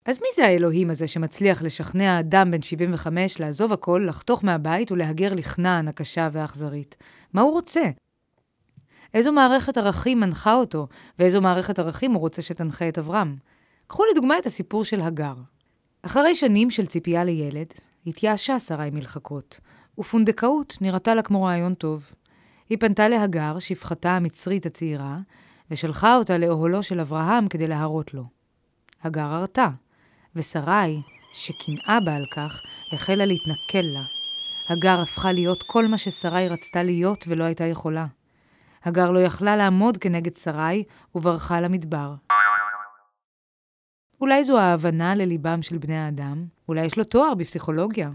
אז מי זה האלוהים הזה שמצליח לשכנע אדם בן 75 לעזוב הכל, לחתוך מהבית ולהגר לכנען הקשה והאכזרית? מה הוא רוצה? איזו מערכת ערכים מנחה אותו, ואיזו מערכת ערכים הוא רוצה שתנחה את אברהם? קחו לדוגמה את הסיפור של הגר. אחרי שנים של ציפייה לילד, התייאשה שרי מלחכות, ופונדקאות נראתה לה כמו רעיון טוב. היא פנתה להגר, שפחתה המצרית הצעירה, ושלחה אותה לאוהלו של אברהם כדי להראות לו. הגר הרתה, ושרי, שקנאה בה על כך, החלה להתנכל לה. הגר הפכה להיות כל מה ששרי רצתה להיות ולא הייתה יכולה. הגר לא יכלה לעמוד כנגד שרי וברחה למדבר. אולי זו ההבנה לליבם של בני האדם, אולי יש לו תואר בפסיכולוגיה.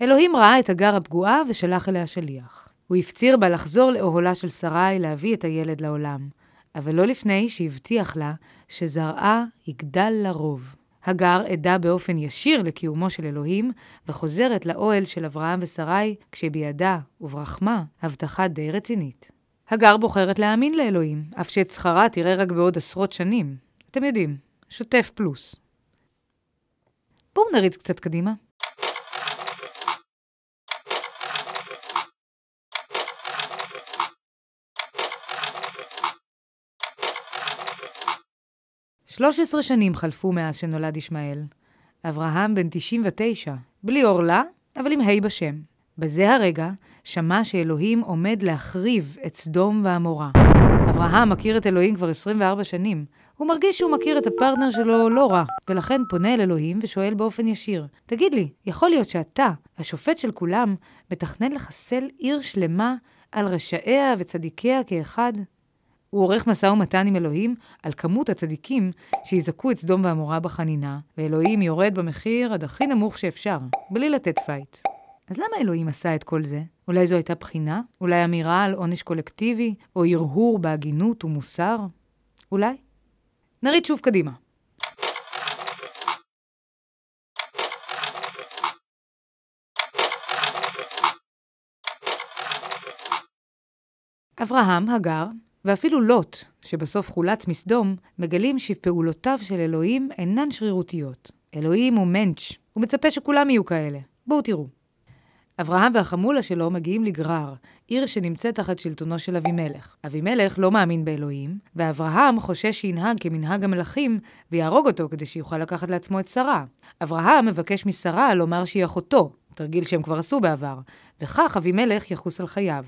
אלוהים ראה את הגר הפגועה ושלח אליה שליח. הוא הפציר בה לחזור לאוהלה של שרי להביא את הילד לעולם, אבל לא לפני שהבטיח לה שזרעה יגדל לרוב. הגר עדה באופן ישיר לקיומו של אלוהים, וחוזרת לאוהל של אברהם ושרי, כשבידה וברחמה הבטחה די רצינית. הגר בוחרת להאמין לאלוהים, אף שאת שכרה תראה רק בעוד עשרות שנים. אתם יודעים, שוטף פלוס. בואו נריץ קצת קדימה. "13 שנים חלפו מאז שנולד ישמעאל. אברהם בן 99, בלי אורלה, אבל עם ה' בשם. בזה הרגע שמע שאלוהים עומד להחריב את סדום ועמורה. אברהם מכיר את אלוהים כבר 24 שנים. הוא מרגיש שהוא מכיר את הפרטנר שלו לא רע, ולכן פונה אל אלוהים ושואל באופן ישיר, תגיד לי, יכול להיות שאתה, השופט של כולם, מתכנן לחסל עיר שלמה על רשעיה וצדיקיה כאחד? הוא עורך משא ומתן עם אלוהים על כמות הצדיקים שיזכו את סדום ועמורה בחנינה, ואלוהים יורד במחיר עד הכי נמוך שאפשר, בלי לתת פייט. אז למה אלוהים עשה את כל זה? אולי זו הייתה בחינה? אולי אמירה על עונש קולקטיבי? או הרהור בהגינות ומוסר? אולי? נריץ שוב קדימה. אברהם, הגר, ואפילו לוט, שבסוף חולץ מסדום, מגלים שפעולותיו של אלוהים אינן שרירותיות. אלוהים הוא מנץ', הוא מצפה שכולם יהיו כאלה. בואו תראו. אברהם והחמולה שלו מגיעים לגרר, עיר שנמצאת תחת שלטונו של אבימלך. אבימלך לא מאמין באלוהים, ואברהם חושש שינהג כמנהג המלכים ויהרוג אותו כדי שיוכל לקחת לעצמו את שרה. אברהם מבקש משרה לומר שהיא אחותו, תרגיל שהם כבר עשו בעבר, וכך אבימלך יחוס על חייו.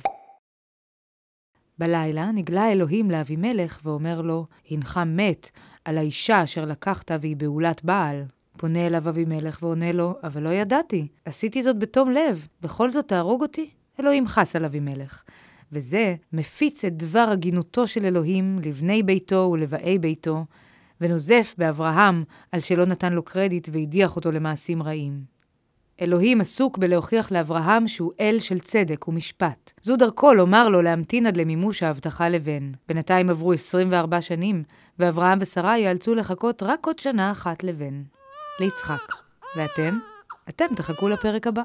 בלילה נגלה אלוהים לאבימלך ואומר לו, הנך מת על האישה אשר לקחת והיא בעולת בעל. פונה אליו אבימלך ועונה לו, אבל לא ידעתי, עשיתי זאת בתום לב, בכל זאת תהרוג אותי? אלוהים חס על אבימלך. וזה מפיץ את דבר הגינותו של אלוהים לבני ביתו ולבאי ביתו, ונוזף באברהם על שלא נתן לו קרדיט והדיח אותו למעשים רעים. אלוהים עסוק בלהוכיח לאברהם שהוא אל של צדק ומשפט. זו דרכו לומר לו להמתין עד למימוש ההבטחה לבן. בינתיים עברו 24 שנים, ואברהם ושרה ייאלצו לחכות רק עוד שנה אחת לבן. ליצחק. ואתם? אתם תחכו לפרק הבא.